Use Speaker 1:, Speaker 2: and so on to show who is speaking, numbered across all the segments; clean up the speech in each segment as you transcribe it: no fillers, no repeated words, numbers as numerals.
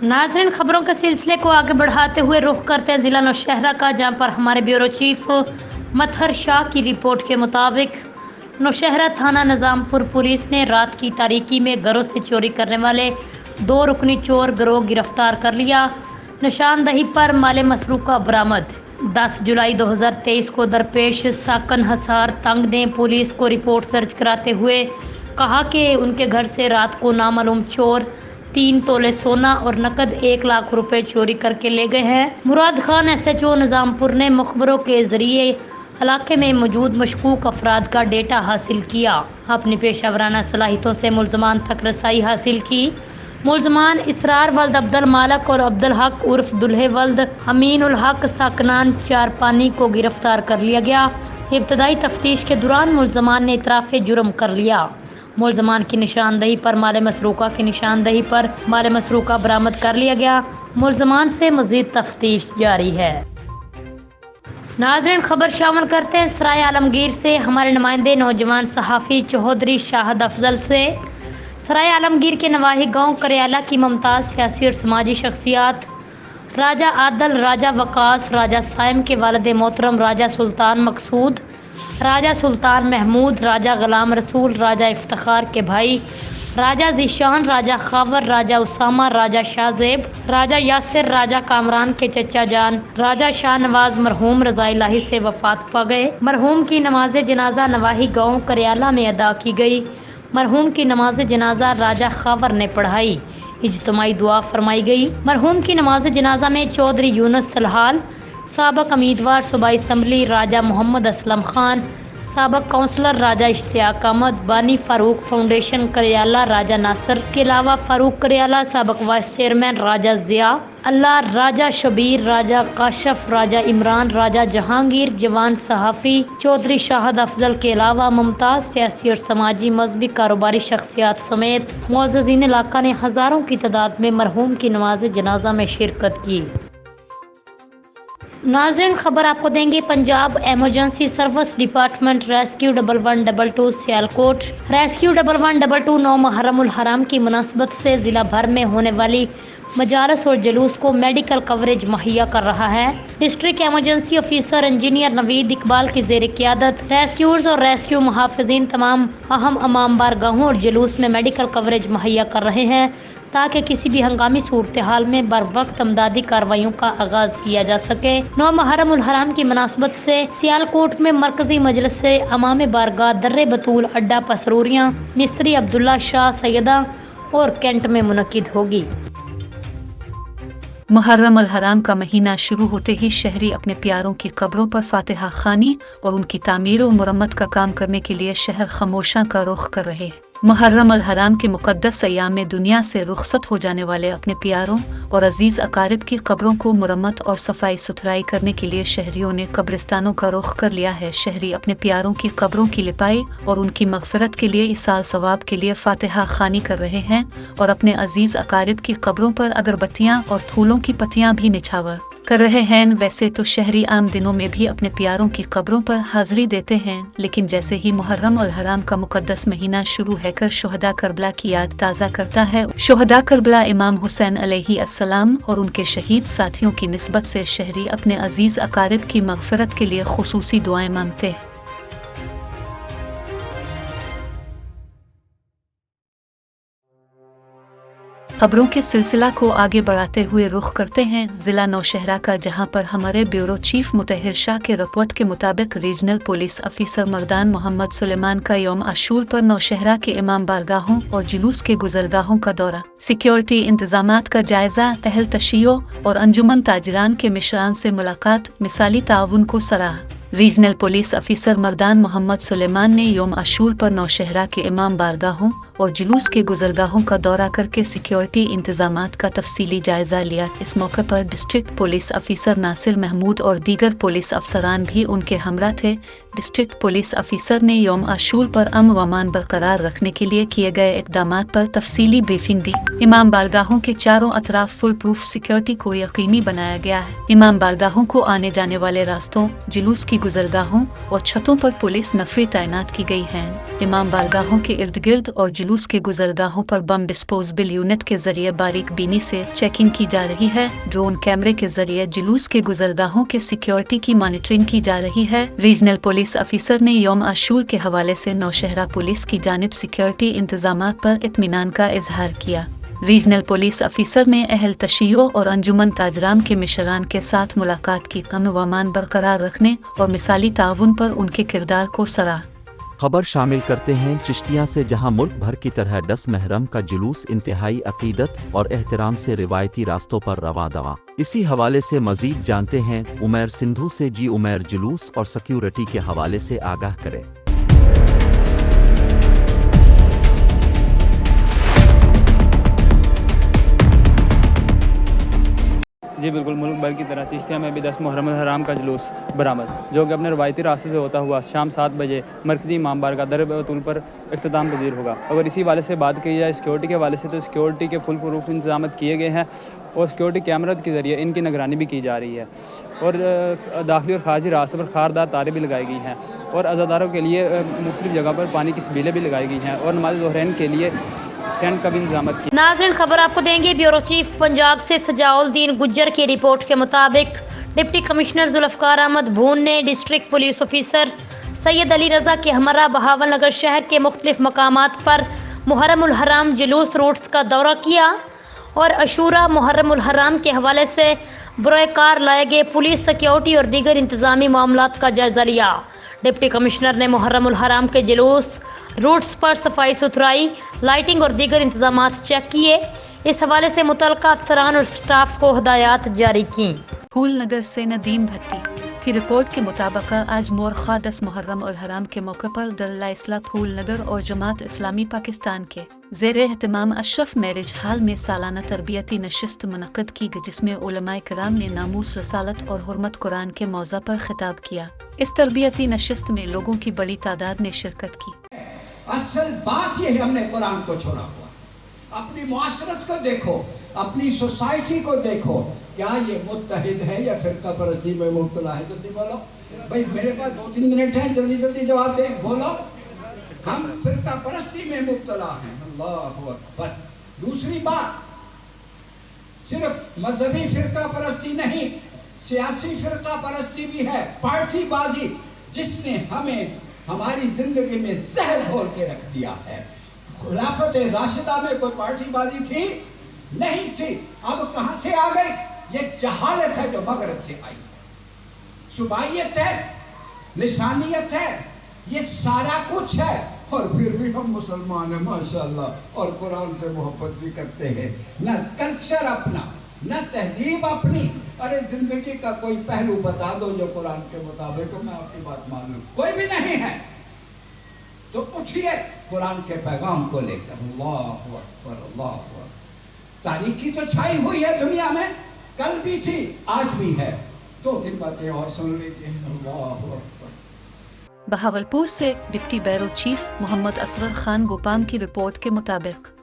Speaker 1: नाज़रीन, खबरों के सिलसिले को आगे बढ़ाते हुए रुख करते हैं ज़िला नौशहरा का, जहां पर हमारे ब्यूरो चीफ मत्हर शाह की रिपोर्ट के मुताबिक नौशहरा थाना निज़ामपुर पुलिस ने रात की तारीकी में घरों से चोरी करने वाले 2 रुकनी चोर गिरोह गिरफ्तार कर लिया। निशानदही पर माले मसरूका बरामद। 10 जुलाई 2023 को दरपेश साकन हसार तंग ने पुलिस को रिपोर्ट दर्ज कराते हुए कहा कि उनके घर से रात को नामालूम चोर 3 तोले सोना और नकद 1 लाख रुपए चोरी करके ले गए हैं। मुराद खान SHO निज़ामपुर ने मुखबरों के जरिए इलाके में मौजूद मशकूक अफराद का डेटा हासिल किया। अपनी पेशावराना सलाहियतों से मुल्ज़मान तक रसाई हासिल की। मुल्ज़मान इसरार वल्द अब्दुल मालिक और अब्दुल हक उर्फ दुल्हे वल्द अमीन उल हक साकनान चारपानी को गिरफ्तार कर लिया गया। इब्तदाई तफ्तीश के दौरान मुल्ज़मान ने इतराफ़ जुर्म कर लिया। मुल्ज़मान की निशानदही पर माले मसरूका बरामद कर लिया गया। मुल्ज़मान से मज़ीद तफ्तीश जारी है। नाज़रीन, खबर शामिल करते हैं सराय आलमगीर से हमारे नुमाइंदे नौजवान सहाफ़ी चौधरी शाहिद अफजल से। सराय आलमगीर के नवाही गांव करियाला की मुमताज़ सियासी और समाजी शख्सियात राजा आदल, राजा वकास, राजा साइम के वालिद मोहतरम राजा सुल्तान मकसूद, राजा सुल्तान महमूद, राजा गुलाम रसूल, राजा इफ्तिखार के भाई राजा ज़ीशान, राजा खावर, राजा उसामा, राजा शाहजेब, राजा यासिर, राजा कामरान के चचा जान राजा शाह नवाज मरहूम रज़ा इलाही से वफात पा गए। मरहूम की नमाज जनाजा नवाही गांव करियाला में अदा की गई। मरहूम की नमाज जनाजा राजा खावर ने पढ़ाई। इज्तिमाई दुआ फरमाई गई। मरहूम की नमाज जनाजा में चौधरी यूनुस सलहाल, साबक उम्मीदवार सूबाई असम्बली राजा मोहम्मद असलम खान, साबक काउंसलर राजा इश्तियाक अहमद, बानी फारूक फाउंडेशन करियाला राजा नासिर के अलावा फारूक करियाला, साबक वाइस चेयरमैन राजा ज़िया अल्लाह, राजा शबीर, राजा काशफ, राजा इमरान, राजा जहांगीर, जवान सहाफ़ी चौधरी शाहिद अफजल के अलावा मुमताज़ सियासी और समाजी मजहबी कारोबारी शख्सियात समेत मुअज़्ज़ज़ीन इलाका ने हज़ारों की तादाद में मरहूम की नमाज जनाजा में शिरकत की। नाज़रीन, खबर आपको देंगे Punjab emergency service department rescue 1122 Sialkot. Rescue 1122 9 Muharram ul Haram की मुनासबत से ज़िला भर में होने वाली मजालस और जुलूस को मेडिकल कवरेज मुहैया कर रहा है। District emergency officer engineer Naveed Iqbal की ज़ेर क़ियादत रेस्क्यूर्स और रेस्क्यू मुहाफ़िज़ीन तमाम अहम अमाम बारगाहों और जुलूस में मेडिकल कवरेज मुहैया कर रहे हैं ताकि किसी भी हंगामी सूरत हाल में बर वक्त अमदादी कार्रवाइयों का आगाज किया जा सके। 9 मुहर्रम उल हराम की मुनासबत से सियालकोट में मरकजी मजलिस से अमाम बारगाह दर्रे बतूल अड्डा पसरूरियाँ मिस्त्री अब्दुल्ला शाह सैयदा और कैंट में मुनक्किद होगी।
Speaker 2: मुहर्रम अल हराम का महीना शुरू होते ही शहरी अपने प्यारों की कब्रों पर फातिहा खानी और उनकी तामीर और मुरम्मत का काम करने के लिए शहर खामोशा का रुख कर रहे हैं। मुहर्रम अल हराम के मुक़द्दस अय्याम में दुनिया से रुखसत हो जाने वाले अपने प्यारों और अजीज़ अकारिब की कब्रों को मुरम्मत और सफाई सुथराई करने के लिए शहरियों ने कब्रिस्तानों का रुख कर लिया है। शहरी अपने प्यारों की कब्रों की लिपाई और उनकी मग़फ़िरत के लिए इसाल सवाब के लिए फातिहा खानी कर रहे हैं और अपने अजीज़ अकारिब की कब्रों पर अगरबत्तियाँ और फूलों की पत्तियाँ भी निछावर कर रहे हैं। वैसे तो शहरी आम दिनों में भी अपने प्यारों की कब्रों पर हाजिरी देते हैं, लेकिन जैसे ही मुहर्रम अल हराम का मुक़द्दस महीना शुरू होकर शुहदा करबला की याद ताज़ा करता है। शुहदा करबला इमाम हुसैन अलैहिस्सलाम और उनके शहीद साथियों की निस्बत से शहरी अपने अजीज़ अकारिब की मग़फ़िरत के लिए खुसूसी दुआएं मांगते हैं। खबरों के सिलसिला को आगे बढ़ाते हुए रुख करते हैं जिला नौशहरा का, जहां पर हमारे ब्यूरो चीफ मुतहिर शाह के रिपोर्ट के मुताबिक रीजनल पुलिस अफसर मर्दान मोहम्मद सुलेमान का यौम आशूर पर नौशहरा के इमाम बारगाहों और जुलूस के गुजरगाहों का दौरा, सिक्योरिटी इंतजामात का जायजा, अहल तशियो और अंजुमन ताजरान के मिशरान से मुलाकात, मिसाली ताउन को सराहा। रीजनल पुलिस अफसर मर्दान मोहम्मद सुलेमान ने यौम आशूर पर नौशहरा के इमाम बारगाहों और जुलूस के गुजरगाहों का दौरा करके सिक्योरिटी इंतजामात का तफसीली जायजा लिया। इस मौके पर डिस्ट्रिक्ट पुलिस अफसर नासिर महमूद और दीगर पुलिस अफसरान भी उनके हमरा थे। डिस्ट्रिक्ट पुलिस अफसर ने यौम आशूर पर अमन व अमान बरकरार रखने के लिए किए गए इक़दामात पर तफसीली ब्रीफिंग दी। इमाम बारगाहों के चारों अतराफ फुल प्रूफ सिक्योरिटी को यकीनी बनाया गया है। इमाम बारगाहों को आने जाने वाले रास्तों, जुलूस की गुजरगाहों और छतों पर पुलिस नफरी तैनात की गई हैं। इमाम बारगाहों के इर्द गिर्द और जुलूस के गुजरगाहों पर बम डिस्पोजेबल यूनिट के जरिए बारीक बीनी से चेकिंग की जा रही है। ड्रोन कैमरे के जरिए जुलूस के गुजरगाहों के सिक्योरिटी की मॉनिटरिंग की जा रही है। रीजनल पुलिस अफसर ने यौम आशूर के हवाले से नौशहरा पुलिस की जानिब सिक्योरिटी इंतजामात पर इत्मीनान का इजहार किया। रीजनल पुलिस अफसर ने अहल तशय्यो और अंजुमन ताजराम के मिशरान के साथ मुलाकात की, अमन व अमान बरकरार रखने और मिसाली ताउन पर उनके किरदार को सराहा।
Speaker 3: खबर शामिल करते हैं चिश्तिया से, जहां मुल्क भर की तरह 10 मुहर्रम का जुलूस इंतहाई अकीदत और एहतराम से रिवायती रास्तों पर रवा दवा। इसी हवाले से मजीद जानते हैं उमैर सिंधु से। जी उमैर, जुलूस और सिक्योरिटी के हवाले से आगाह करें।
Speaker 4: जी बिल्कुल, मुल्क भर की तरह चिश्तिया में भी 10 मुहर्रम हराम का जुलूस बरामद, जो कि अपने रवायती रास्ते से होता हुआ शाम 7 बजे मरकज़ी इमाम बारगाह दर बतूल पर इख्तिताम पजीर होगा। अगर इसी वाले से बात की जाए सिक्योरिटी के वाले से, तो सिक्योरिटी के फुल प्रूफ इंतजाम किए गए हैं और सिक्योरिटी कैमरा के ज़रिए इनकी निगरानी भी की जा रही है और दाखिली और खारजी रास्तों पर खारदार तारें भी लगाई गई हैं और अज़ादारों के लिए मुख्तलिफ जगह पर पानी की सबीलें भी लगाई गई हैं और नमाज ज़ोहरैन के लिए टेंट का भी इंतजाम किया।
Speaker 1: नाज़रीन, खबर आपको देंगे ब्यूरो चीफ पंजाब से सजाउद्दीन गुज्जर की रिपोर्ट के मुताबिक डिप्टी कमिश्नर जुल्फ़कार अहमद भून ने district police officer Syed Ali Raza के हमरा बहावल नगर शहर के मुख्तलिफ मकामात पर मुहर्रम उल हराम जुलूस रूट्स का दौरा किया और अशूरा मुहर्रम उल हराम के हवाले से बरोए कार लाए गए पुलिस, सिक्योरिटी और दीगर इंतजामी मामलात का जायजा लिया। डिप्टी कमिश्नर ने मुहर्रम उल हराम के जुलूस रूट्स पर सफाई सुथराई, लाइटिंग और दीगर इंतजामात चेक किए। इस हवाले से मुतल्लिका अफसरान और स्टाफ को हदायत जारी की।
Speaker 2: फूल नगर से नदीम भट्टी की रिपोर्ट के मुताबिक आज मोरखा 10 मुहर्रम और हराम के मौके पर दरला इस्लाह फूल नगर और जमात इस्लामी पाकिस्तान के ज़ेरे एहतमाम अशरफ मैरिज हाल में सालाना तरबियती नशिस्त मुनक़्क़द की गई, जिसमें उलमाए किराम ने नामूस, रसालत और हुर्मत कुरान के मौज़ा पर खिताब किया। इस तरबियती नशिस्त में लोगों की बड़ी तादाद ने शिरकत की।
Speaker 5: असल बात ये है, हमने कुरान को छोड़ा हुआ। अपनी मुआशरत को देखो, अपनी सोसाइटी को देखो, क्या ये मुत्तहिद है या फिरका परस्ती में मुब्तला है? जल्दी बोलो भाई, मेरे पास 2-3 मिनट हैं, जल्दी जल्दी जवाब दें। बोलो, हम फिरका परस्ती में मुब्तला हैं। अल्लाहु अकबर। दूसरी बात, सिर्फ मजहबी फिरका परस्ती नहीं, सियासी फिरका परस्ती भी है, पार्टी बाजी, जिसने हमें हमारी जिंदगी में जहर घोल के रख दिया है। खुलाफत राशिदा में कोई पार्टी बाजी थी? नहीं थी। अब कहां से आ गई? ये जहालत है जो मगरब से आई है, सुबाइयत है, लिसानियत है, ये सारा कुछ है। और फिर भी हम मुसलमान हैं माशाअल्लाह, और कुरान से मोहब्बत भी करते हैं। न कल्चर अपना, न तहजीब अपनी। अरे जिंदगी का कोई पहलू बता दो जो कुरान के मुताबिक हो, मैं आपकी बात मान लूं। कोई भी नहीं है तो उठिए कुरान के पैगाम को लेकर। अल्लाहु अकबर, अल्लाहु अकबर। तारीकी तो छाई हुई है दुनिया में, कल भी थी, आज भी है। 2-3 बातें और सुन लीजिए। अल्लाहु अकबर।
Speaker 2: बहावलपुर से deputy bureau chief Mohammad Asghar Khan गोपाम की रिपोर्ट के मुताबिक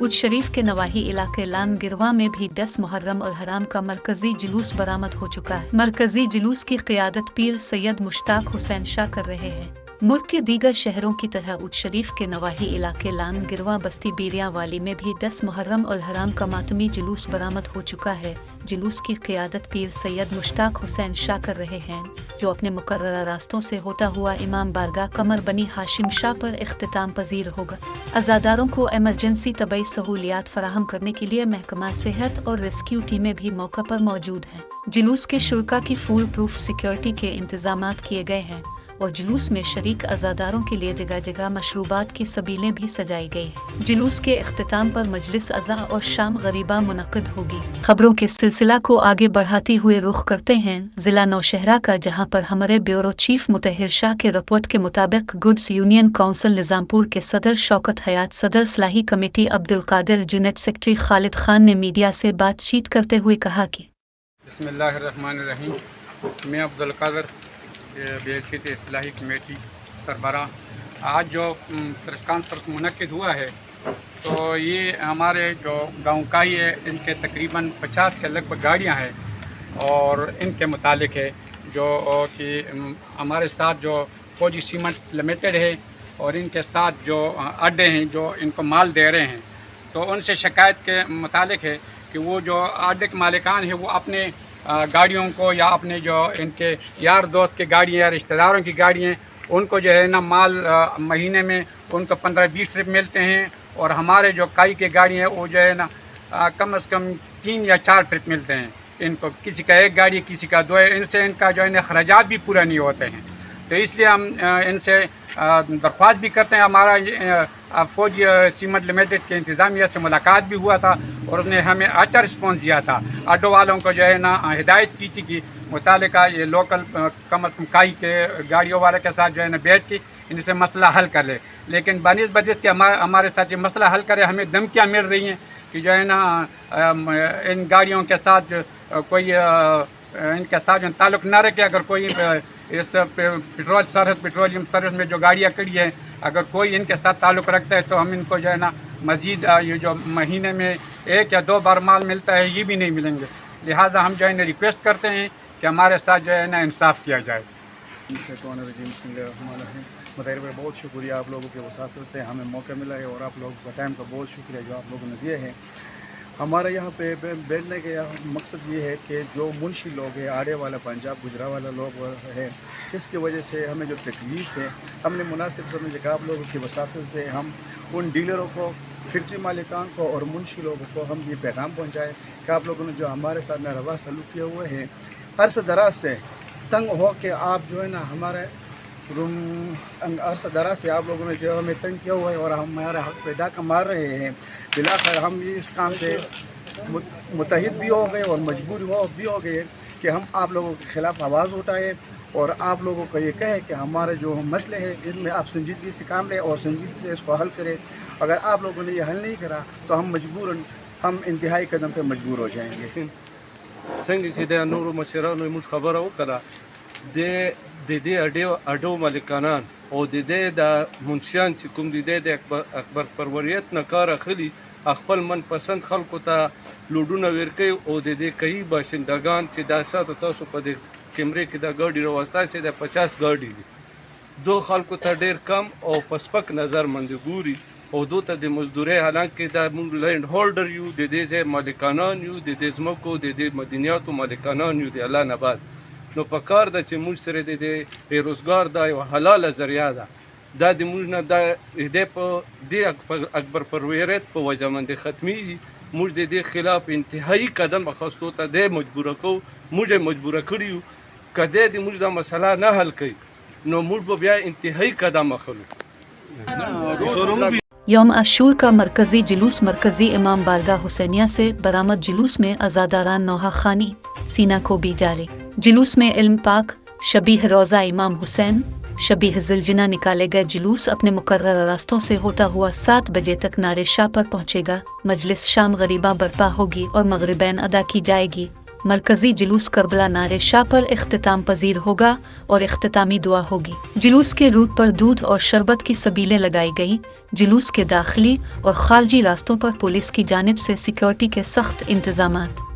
Speaker 2: उज शरीफ के नवाही इलाके लान गिरवा में भी 10 मुहर्रम और हराम का मरकजी जुलूस बरामद हो चुका है। मरकजी जुलूस की क़ियादत पीर सैयद मुश्ताक हुसैन शाह कर रहे हैं। मुल्क के दीगर शहरों की तरह उज शरीफ के नवाही इलाके लान गिरवा, बस्ती बीरिया वाली में भी 10 मुहर्रम और हराम का मातमी जुलूस बरामद हो चुका है। जुलूस की क़ियादत पीर सैयद मुश्ताक हुसैन शाह कर रहे हैं, जो अपने मुकर्ररा रास्तों से होता हुआ इमाम बारगाह कमर बनी हाशिम शाह पर इख्तिताम पजीर होगा। अज़ादारों को एमरजेंसी तबई सहूलियात फराहम करने के लिए महकमा सेहत और रेस्क्यू टीमें भी मौका पर मौजूद हैं। जुलूस के शुल्का की फुल प्रूफ सिक्योरिटी के इंतजामात किए गए हैं और जुलूस में शरीक अज़ादारों के लिए जगह जगह मशरूबात की सबीलें भी सजाई गई हैं। जुलूस के इख्तिताम पर मजलिस अज़ा और शाम गरीबा मुनक़्क़द होगी। खबरों के सिलसिला को आगे बढ़ाते हुए रुख करते हैं जिला नौशहरा का, जहां पर हमारे ब्यूरो चीफ मुतहिर शाह के रिपोर्ट के मुताबिक गुड्स यूनियन काउंसिल निज़ामपुर के सदर शौकत हयात, सदर सलाही committee Abdul Qadir, unit secretary Khalid Khan ने मीडिया से बातचीत करते हुए कहा कि
Speaker 6: बिस्मिल्लाहिर्रहमानिर्रहीम, मैं अब्दुल कादिर बेलखित इस्लाही कमेटी सरबरा। आज जो प्रेस कॉन्फ्रेंस मुनक्किद हुआ है, तो ये हमारे जो गाँव का ही है, इनके तकरीबन 50 के लगभग गाड़ियाँ हैं और इनके मुतालिक है जो कि हमारे साथ जो फौजी सीमेंट लिमिटेड है और इनके साथ जो अड्डे हैं जो इनको माल दे रहे हैं, तो उनसे शिकायत के मुतालिक है कि वो जो अड्डे के मालिकान हैं वो अपने गाड़ियों को या अपने जो इनके यार दोस्त की गाड़ियाँ या रिश्तेदारों की गाड़ियाँ, उनको जो है ना माल महीने में उनको 15-20 ट्रिप मिलते हैं, और हमारे जो काई की गाड़ी है वो जो है ना कम से कम 3 या 4 ट्रिप मिलते हैं इनको, किसी का एक गाड़ी किसी का 2, इनसे इनका जो है ना अखराजात भी पूरा नहीं होते हैं। तो इसलिए हम इनसे दरख्वास्त भी करते हैं। हमारा फौजी सीमेंट लिमिटेड के इंतज़ामिया से मुलाकात भी हुआ था और उसने हमें अच्छा रिस्पॉन्स दिया था। ऑटो वालों को जो है ना हिदायत की थी कि मुतालिका ये लोकल कम से कम काई के गाड़ियों वाले के साथ जो है ना बैठ के इनसे मसला हल कर ले, लेकिन बनिस्बत के हमारे साथ ये मसला हल करे हमें धमकियाँ मिल रही हैं कि जो है ना इन गाड़ियों के साथ कोई इनके साथ जो ताल्लुक़ न रखे, अगर कोई इस पेट्रोलियम सर्विस में जो गाड़ियाँ खड़ी हैं अगर कोई इनके साथ ताल्लुक़ रखता है तो हम इनको जो है ना मज़ीद ये जो महीने में 1 या 2 बार माल मिलता है ये भी नहीं मिलेंगे। लिहाजा हम जो है ना रिक्वेस्ट करते हैं कि हमारे साथ जो है ना इंसाफ किया जाए।
Speaker 7: बताइए भाई, बहुत शुक्रिया आप लोगों के वसात से हमें मौका मिला है और आप लोगों का टाइम का बहुत शुक्रिया जो आप लोगों ने दिए हैं। हमारे यहाँ पे बैठने का मकसद ये है कि जो मुंशी लोग हैं, आड़े वाला पंजाब गुजरा वाला लोग हैं, इसकी वजह से हमें जो तकलीफ़ है हमने मुनासिब समझे कि आप लोगों की वसात से हम उन डीलरों को, फैक्ट्री मालिकान को और मुंशी लोगों को हम ये पैगाम पहुँचाएँ कि आप लोगों ने जो हमारे साथ नारवा सलूक किए हुए हैं, अर्स दराज से तंग हो के आप जो है ना हमारे अर्स दराज से आप लोगों ने जो हमें तंग किया हुआ है और हमारे हक़ पैदा का मार रहे हैं। बिलाखिर हम ये इस काम से मुतहिद भी हो गए और मजबूर भी हो गए कि हम आप लोगों के ख़िलाफ़ आवाज़ उठाएँ और आप लोगों को ये कहें कि हमारे जो मसले हैं इनमें आप संजीदगी से काम लें और संजीदगी से इसको हल करें। अगर आप लोगों ने ये हल नहीं करा तो हम इंतहाई कदम पे मजबूर हो जाएंगे।
Speaker 8: څنګه چې د نورو مشرانو موږ خبره وکړه د دې اډو مالکانان او د دې د منشیان چې کوم د دې د اکبر پروریت نه کار اخلي خپل منپسند خلکو ته لوډونه ورکوي او د دې کوي باشندگان چې دا شاته تاسو په دې کیمرې کې دا ګاډي راوسته چې د 50 ګاډي دي دو خلکو ته ډېر کم او پسپک نظر باندې ګوري او دو ته د مزدورۍ حالانکه دا موږ لینډ هولډر یو د دې ځای مالکانان یو د دې ځمکو د دې مدنیاتو مالکانان یو د الله نه بعد نو په کار ده چې موږ سره د دې روزګار دا یو حلاله ذریعه ده دا د موږ نه دا دې په دې اکبر پروریت په وجه باندې ختمیږي موږ د دې خلاف انتهایی قدم اخیستو ته د مجبوره کوو موږ مجبوره کړي یو کده د موږ دا مسله نه حل کړي نو موږ به بیا انتهایی قدم اخلو
Speaker 2: یوم عاشور کا مرکزی جلوس مرکزی امام بارگاہ حسینیہ سے برآمد جلوس میں عزاداران نوحہ خانی سینہ کو بھی جاری جلوس میں علم پاک شبیہ روضہ امام حسین شبیہ ذوالجنہ نکالے گئے جلوس اپنے مقررہ راستوں سے ہوتا ہوا 7 بجے تک نعرے شاہ پر پہنچے گا مجلس شام غریبہ برپا ہوگی اور مغربین ادا کی جائے گی مرکزی جلوس کربلا نعرے شاہ پر اختتام پذیر ہوگا اور اختتامی دعا ہوگی جلوس کے روٹ پر دودھ اور شربت کی سبیلیں لگائی گئی جلوس کے داخلی اور خارجی راستوں پر پولیس کی جانب سے سیکیورٹی کے سخت انتظامات